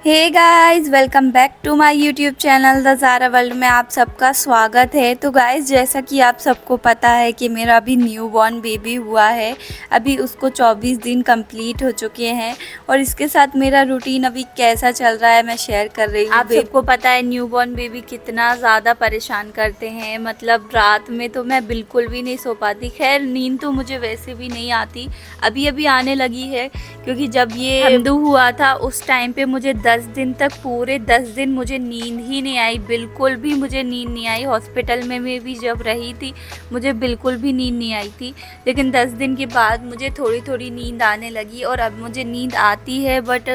Hey guys, welcome back to my YouTube channel the Zara world में आप सबका स्वागत है। तो गाइस, जैसा कि आप सबको पता है कि मेरा अभी न्यू बॉर्न बेबी हुआ है। अभी उसको 24 दिन कंप्लीट हो चुके हैं और इसके साथ मेरा रूटीन अभी कैसा चल रहा है मैं शेयर कर रही हूँ। आप सबको पता है न्यू बॉर्न बेबी कितना ज़्यादा परेशान करते हैं। मतलब रात में तो मैं बिल्कुल भी नहीं सो पाती। खैर, नींद तो मुझे वैसे भी नहीं आती, अभी अभी आने लगी है, क्योंकि जब ये हमदू हुआ था उस टाइम पे मुझे 10 दिन तक, पूरे 10 दिन मुझे नींद ही नहीं आई। बिल्कुल भी मुझे नींद नहीं आई। हॉस्पिटल में मैं भी जब रही थी मुझे बिल्कुल भी नींद नहीं आई थी। लेकिन 10 दिन के बाद मुझे थोड़ी थोड़ी नींद आने लगी और अब मुझे नींद आती है। बट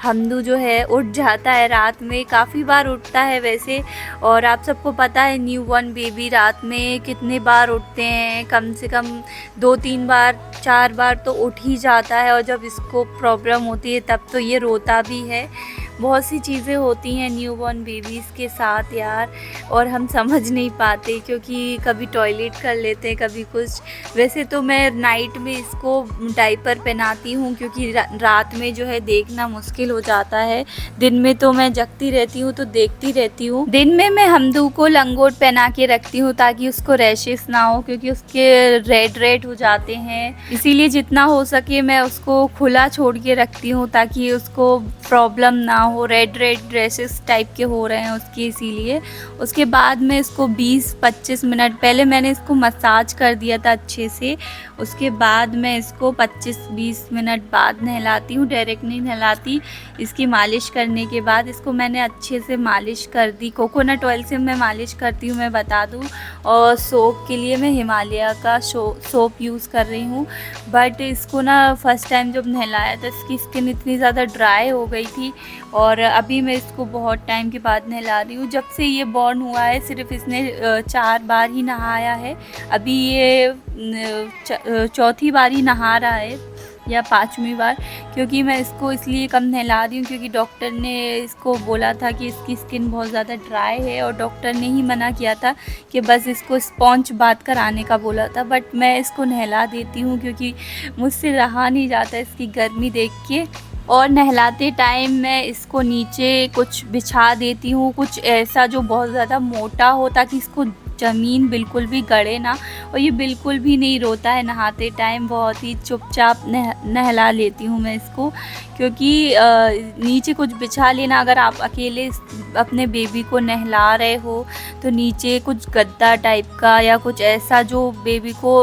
हमदू जो है उठ जाता है रात में, काफ़ी बार उठता है वैसे। और आप सबको पता है न्यू बॉर्न बेबी रात में कितने बार उठते हैं, कम से कम 2-3 बार 4 बार तो उठ ही जाता है। और जब इसको प्रॉब्लम होती है तब तो ये रोता भी है। बहुत सी चीज़ें होती हैं न्यू बॉर्न बेबीज़ के साथ यार, और हम समझ नहीं पाते, क्योंकि कभी टॉयलेट कर लेते हैं, कभी कुछ। वैसे तो मैं नाइट में इसको डायपर पहनाती हूँ, क्योंकि रात में जो है देखना मुश्किल हो जाता है। दिन में तो मैं जगती रहती हूँ तो देखती रहती हूँ। दिन में मैं हमदू को लंगोट पहना के रखती हूँ ताकि उसको रैशेस ना हो, क्योंकि उसके रेड रेड हो जाते हैं। इसीलिए जितना हो सके मैं उसको खुला छोड़ के रखती हूँ ताकि उसको प्रॉब्लम ना हो। रेड रेड ड्रेसेस टाइप के हो रहे हैं उसके, इसीलिए। उसके बाद में इसको 20-25 मिनट पहले मैंने इसको मसाज कर दिया था अच्छे से। उसके बाद मैं इसको 25-20 मिनट बाद नहलाती हूँ, डायरेक्ट नहीं नहलाती। इसकी मालिश करने के बाद इसको मैंने अच्छे से मालिश कर दी। कोकोनट ऑयल से मैं मालिश करती हूँ, मैं बता दूँ। और सोप के लिए मैं हिमालय का सोप यूज़ कर रही हूँ। बट इसको ना फर्स्ट टाइम जब नहलाया था इसकी स्किन इतनी ज़्यादा ड्राई हो गई थी, और अभी मैं इसको बहुत टाइम के बाद नहला रही हूँ। जब से ये बॉर्न हुआ है सिर्फ इसने 4 बार ही नहाया है। अभी ये चौथी बार ही नहा रहा है या 5वीं बार, क्योंकि मैं इसको इसलिए कम नहला रही हूँ क्योंकि डॉक्टर ने इसको बोला था कि इसकी स्किन बहुत ज़्यादा ड्राई है, और डॉक्टर ने ही मना किया था कि बस इसको स्पॉन्ज बाथ कराने का बोला था। बट मैं इसको नहला देती हूँ क्योंकि मुझसे रहा नहीं जाता इसकी गर्मी देख के। और नहलाते टाइम मैं इसको नीचे कुछ बिछा देती हूँ, कुछ ऐसा जो बहुत ज़्यादा मोटा हो, ताकि इसको ज़मीन बिल्कुल भी गड़े ना। और ये बिल्कुल भी नहीं रोता है नहाते टाइम, बहुत ही चुपचाप नहला लेती हूँ मैं इसको। क्योंकि नीचे कुछ बिछा लेना, अगर आप अकेले अपने बेबी को नहला रहे हो तो नीचे कुछ गद्दा टाइप का या कुछ ऐसा जो बेबी को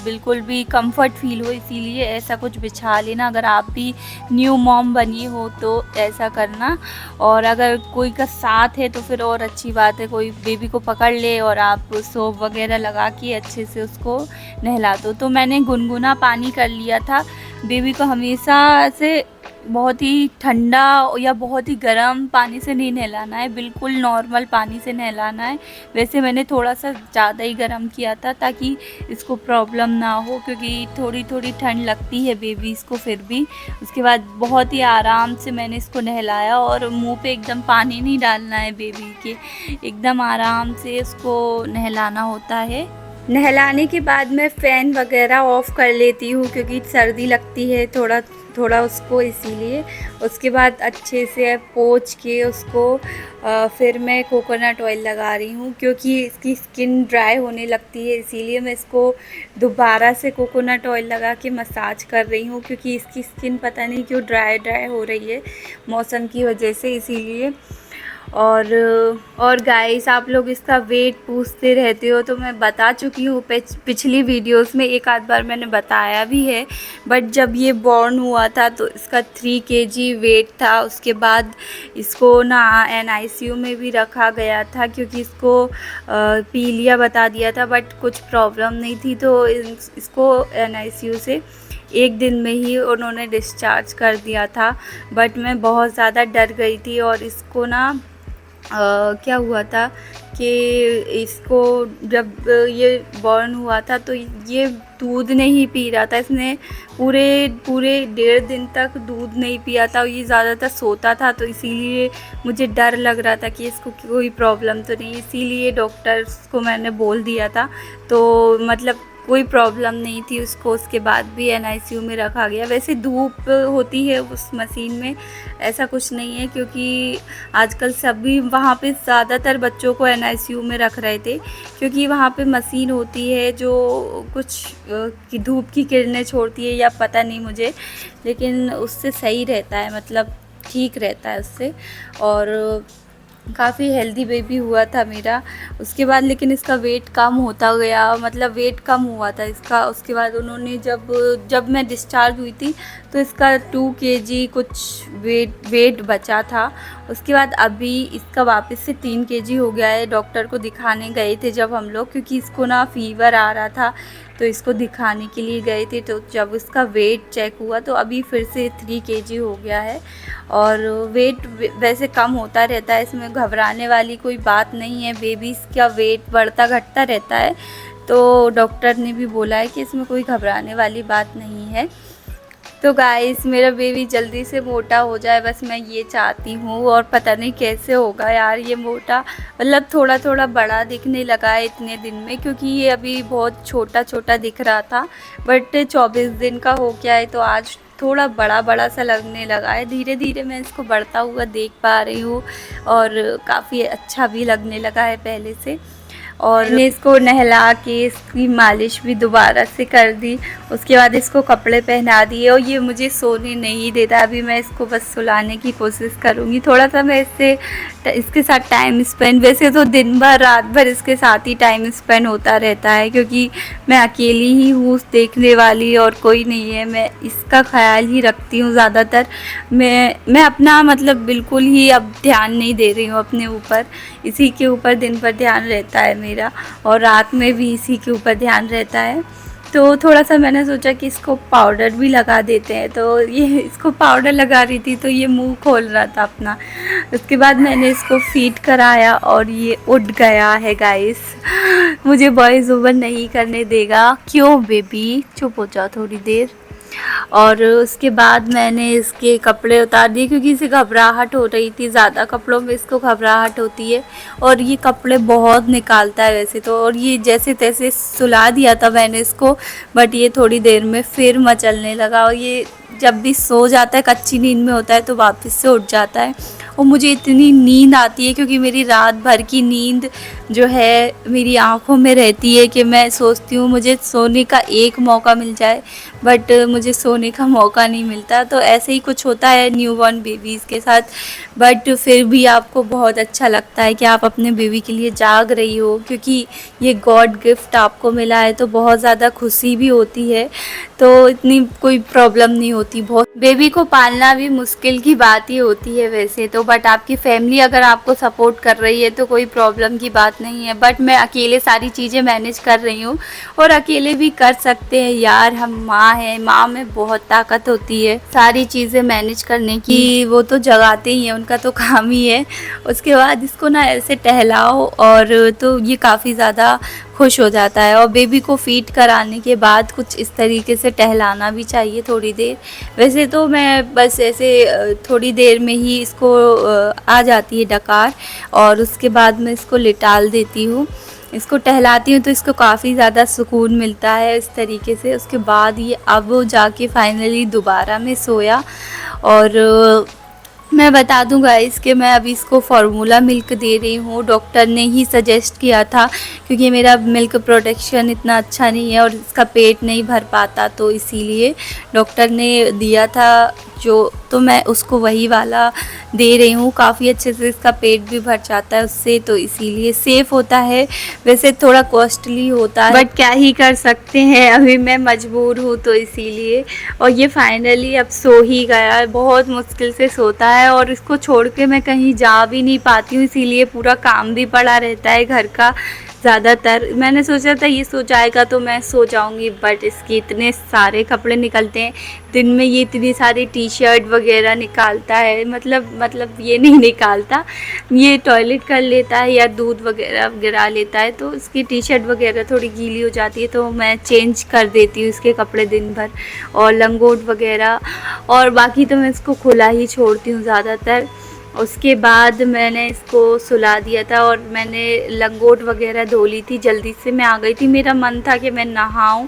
बिल्कुल भी कंफर्ट फील हो, इसीलिए ऐसा कुछ बिछा लेना। अगर आप भी न्यू मॉम बनी हो तो ऐसा करना। और अगर कोई का साथ है तो फिर और अच्छी बात है, कोई बेबी को पकड़ ले और आप सोप वगैरह लगा के अच्छे से उसको नहला दो। तो मैंने गुनगुना पानी कर लिया था। बेबी को हमेशा से बहुत ही ठंडा या बहुत ही गर्म पानी से नहीं नहलाना है, बिल्कुल नॉर्मल पानी से नहलाना है। वैसे मैंने थोड़ा सा ज़्यादा ही गर्म किया था ताकि इसको प्रॉब्लम ना हो, क्योंकि थोड़ी थोड़ी ठंड लगती है बेबीज़ को फिर भी। उसके बाद बहुत ही आराम से मैंने इसको नहलाया, और मुंह पे एकदम पानी नहीं डालना है बेबी के, एकदम आराम से उसको नहलाना होता है। नहलाने के बाद मैं फ़ैन वगैरह ऑफ़ कर लेती हूँ क्योंकि सर्दी लगती है थोड़ा थोड़ा उसको, इसीलिए। उसके बाद अच्छे से पोंछ के उसको फिर मैं कोकोनट ऑयल लगा रही हूँ, क्योंकि इसकी स्किन ड्राई होने लगती है, इसीलिए मैं इसको दोबारा से कोकोनट ऑयल लगा के मसाज कर रही हूँ। क्योंकि इसकी स्किन पता नहीं क्यों ड्राई ड्राई हो रही है मौसम की वजह से, इसीलिए। और गाइस, आप लोग इसका वेट पूछते रहते हो, तो मैं बता चुकी हूँ पिछली वीडियोस में, एक आध बार मैंने बताया भी है। बट जब ये बॉर्न हुआ था तो इसका 3 kg वेट था। उसके बाद इसको ना NICU में भी रखा गया था, क्योंकि इसको पीलिया बता दिया था, बट कुछ प्रॉब्लम नहीं थी, तो इसको NICU से 1 दिन में ही उन्होंने डिस्चार्ज कर दिया था। बट मैं बहुत ज़्यादा डर गई थी, और इसको ना क्या हुआ था कि इसको जब ये बॉर्न हुआ था तो ये दूध नहीं पी रहा था। इसने पूरे 1.5 दिन तक दूध नहीं पिया था, ये ज़्यादातर सोता था, तो इसीलिए मुझे डर लग रहा था कि इसको कोई प्रॉब्लम तो नहीं, इसीलिए डॉक्टर्स को मैंने बोल दिया था। तो मतलब कोई प्रॉब्लम नहीं थी उसको, उसके बाद भी एनआईसीयू में रखा गया। वैसे धूप होती है उस मशीन में, ऐसा कुछ नहीं है, क्योंकि आजकल सभी वहाँ पे ज़्यादातर बच्चों को एनआईसीयू में रख रहे थे, क्योंकि वहाँ पे मशीन होती है जो कुछ कि धूप की किरणें छोड़ती है या पता नहीं मुझे, लेकिन उससे सही रहता है, मतलब ठीक रहता है उससे। और काफ़ी हेल्दी बेबी हुआ था मेरा उसके बाद, लेकिन इसका वेट कम होता गया, मतलब वेट कम हुआ था इसका। उसके बाद उन्होंने जब मैं डिस्चार्ज हुई थी तो इसका 2 केजी कुछ वेट बचा था। उसके बाद अभी इसका वापस से 3 केजी हो गया है। डॉक्टर को दिखाने गए थे जब हम लोग, क्योंकि इसको ना फीवर आ रहा था, तो इसको दिखाने के लिए गए थे। तो जब इसका वेट चेक हुआ तो अभी फिर से 3 केजी हो गया है। और वेट वैसे कम होता रहता है, इसमें घबराने वाली कोई बात नहीं है। बेबीज़ का वेट बढ़ता घटता रहता है, तो डॉक्टर ने भी बोला है कि इसमें कोई घबराने वाली बात नहीं है। तो गाइस, मेरा बेबी जल्दी से मोटा हो जाए, बस मैं ये चाहती हूँ। और पता नहीं कैसे होगा यार ये मोटा, मतलब थोड़ा थोड़ा बड़ा दिखने लगा है इतने दिन में, क्योंकि ये अभी बहुत छोटा छोटा दिख रहा था, बट 24 दिन का हो गया है तो आज थोड़ा बड़ा बड़ा सा लगने लगा है। धीरे धीरे मैं इसको बढ़ता हुआ देख पा रही हूँ और काफ़ी अच्छा भी लगने लगा है पहले से। और मैंने इसको नहला के इसकी मालिश भी दोबारा से कर दी। उसके बाद इसको कपड़े पहना दिए, और ये मुझे सोने नहीं देता। अभी मैं इसको बस सुलाने की कोशिश करूँगी, थोड़ा सा मैं इसके साथ टाइम स्पेंड, वैसे तो दिन भर रात भर इसके साथ ही टाइम स्पेंड होता रहता है, क्योंकि मैं अकेली ही हूँ देखने वाली और कोई नहीं है। मैं इसका ख्याल ही रखती हूँ ज़्यादातर। मैं अपना मतलब बिल्कुल ही अब ध्यान नहीं दे रही हूँ अपने ऊपर, इसी के ऊपर दिन भर ध्यान रहता है मेरा, और रात में भी इसी के ऊपर ध्यान रहता है। तो थोड़ा सा मैंने सोचा कि इसको पाउडर भी लगा देते हैं, तो ये इसको पाउडर लगा रही थी तो ये मुंह खोल रहा था अपना। उसके बाद मैंने इसको फीड कराया और ये उठ गया है गाइस। मुझे वॉइस ओवर नहीं करने देगा। क्यों बेबी, चुप हो जाओ थोड़ी देर। और उसके बाद मैंने इसके कपड़े उतार दिए, क्योंकि इसे घबराहट हो रही थी, ज़्यादा कपड़ों में इसको घबराहट होती है और ये कपड़े बहुत निकालता है वैसे तो। और ये जैसे तैसे सुला दिया था मैंने इसको, बट ये थोड़ी देर में फिर मचलने लगा। और ये जब भी सो जाता है, कच्ची नींद में होता है, तो वापस से उठ जाता है। और मुझे इतनी नींद आती है, क्योंकि मेरी रात भर की नींद जो है मेरी आँखों में रहती है, कि मैं सोचती हूँ मुझे सोने का एक मौका मिल जाए, बट मुझे सोने का मौका नहीं मिलता। तो ऐसे ही कुछ होता है न्यूबॉर्न बेबीज़ के साथ। बट फिर भी आपको बहुत अच्छा लगता है कि आप अपने बेबी के लिए जाग रही हो, क्योंकि ये गॉड गिफ्ट आपको मिला है, तो बहुत ज़्यादा खुशी भी होती है। तो इतनी कोई प्रॉब्लम नहीं होती। बहुत बेबी को पालना भी मुश्किल की बात ही होती है वैसे तो, बट आपकी फैमिली अगर आपको सपोर्ट कर रही है तो कोई प्रॉब्लम की बात नहीं है। बट मैं अकेले सारी चीज़ें मैनेज कर रही हूँ, और अकेले भी कर सकते हैं यार, हम माँ हैं, माँ में बहुत ताकत होती है सारी चीज़ें मैनेज करने की। वो तो जगाते ही हैं, उनका तो काम ही है। उसके बाद इसको ना ऐसे टहलाओ, और तो ये काफ़ी ज़्यादा खुश हो जाता है। और बेबी को फीड कराने के बाद कुछ इस तरीके से टहलाना भी चाहिए थोड़ी देर। वैसे तो मैं बस ऐसे थोड़ी देर में ही इसको आ जाती है डकार, और उसके बाद मैं इसको लिटाल देती हूँ, इसको टहलाती हूँ, तो इसको काफ़ी ज़्यादा सुकून मिलता है इस तरीके से। उसके बाद ये अब जाके फाइनली दोबारा में सोया। और मैं बता दूं गाइस कि मैं अभी इसको फार्मूला मिल्क दे रही हूँ, डॉक्टर ने ही सजेस्ट किया था, क्योंकि मेरा मिल्क प्रोडक्शन इतना अच्छा नहीं है और इसका पेट नहीं भर पाता, तो इसीलिए डॉक्टर ने दिया था जो, तो मैं उसको वही वाला दे रही हूँ। काफ़ी अच्छे से इसका पेट भी भर जाता है उससे, तो इसीलिए सेफ़ होता है। वैसे थोड़ा कॉस्टली होता है, बट क्या ही कर सकते हैं, अभी मैं मजबूर हूँ तो इसीलिए। और ये फाइनली अब सो ही गया, बहुत मुश्किल से सोता है, और इसको छोड़ के मैं कहीं जा भी नहीं पाती हूँ, इसीलिए पूरा काम भी पड़ा रहता है घर का ज़्यादातर। मैंने सोचा था ये सो जाएगा तो मैं सो जाऊंगी, बट इसके इतने सारे कपड़े निकलते हैं दिन में, ये इतनी सारी टी शर्ट वगैरह निकालता है, मतलब ये नहीं निकालता, ये टॉयलेट कर लेता है या दूध वगैरह गिरा लेता है, तो इसकी टी शर्ट वगैरह थोड़ी गीली हो जाती है, तो मैं चेंज कर देती हूँ इसके कपड़े दिन भर, और लंगोट वगैरह। और बाकी तो मैं इसको खुला ही छोड़ती हूँ ज़्यादातर। उसके बाद मैंने इसको सुला दिया था और मैंने लंगोट वगैरह धो ली थी। जल्दी से मैं आ गई थी, मेरा मन था कि मैं नहाऊं,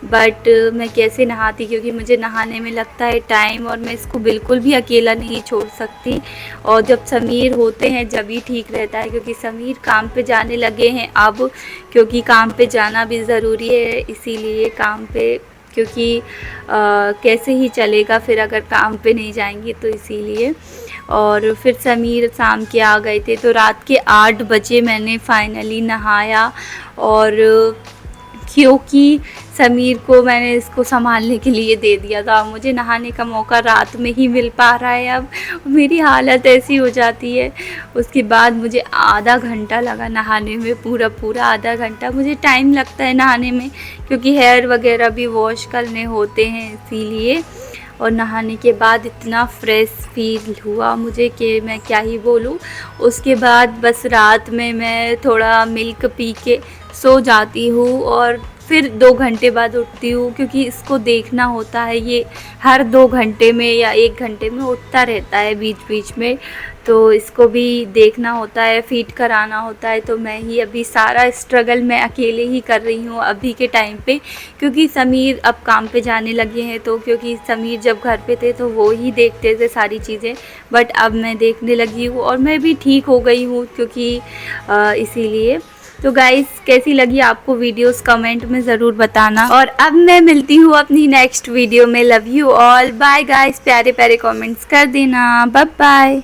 बट मैं कैसे नहाती, क्योंकि मुझे नहाने में लगता है टाइम और मैं इसको बिल्कुल भी अकेला नहीं छोड़ सकती। और जब समीर होते हैं जब ही ठीक रहता है, क्योंकि समीर काम पे जाने लगे हैं अब, क्योंकि काम पे जाना भी ज़रूरी है, इसीलिए काम पे, क्योंकि कैसे ही चलेगा फिर अगर काम पे नहीं जाएंगे, तो इसीलिए। और फिर समीर शाम के आ गए थे, तो रात के 8 बजे मैंने फाइनली नहाया। और क्योंकि समीर को मैंने इसको संभालने के लिए दे दिया था, मुझे नहाने का मौका रात में ही मिल पा रहा है अब, मेरी हालत ऐसी हो जाती है। उसके बाद मुझे आधा घंटा लगा नहाने में, पूरा पूरा आधा घंटा मुझे टाइम लगता है नहाने में, क्योंकि हेयर वगैरह भी वॉश करने होते हैं इसीलिए। और नहाने के बाद इतना फ्रेश फील हुआ मुझे कि मैं क्या ही बोलूँ। उसके बाद बस रात में मैं थोड़ा मिल्क पी के सो जाती हूँ और फिर 2 घंटे बाद उठती हूँ, क्योंकि इसको देखना होता है, ये हर 2 घंटे में या 1 घंटे में उठता रहता है बीच बीच में, तो इसको भी देखना होता है, फीड कराना होता है। तो मैं ही अभी सारा स्ट्रगल मैं अकेले ही कर रही हूँ अभी के टाइम पे, क्योंकि समीर अब काम पे जाने लगे हैं, तो क्योंकि समीर जब घर पे थे तो वो ही देखते थे सारी चीज़ें, बट अब मैं देखने लगी हूँ और मैं भी ठीक हो गई हूँ, क्योंकि इसीलिए। तो गाइस, कैसी लगी आपको वीडियोस कमेंट में ज़रूर बताना। और अब मैं मिलती हूँ अपनी नेक्स्ट वीडियो में। Love you all, bye guys, प्यारे प्यारे कमेंट्स कर देना, बाय बाय।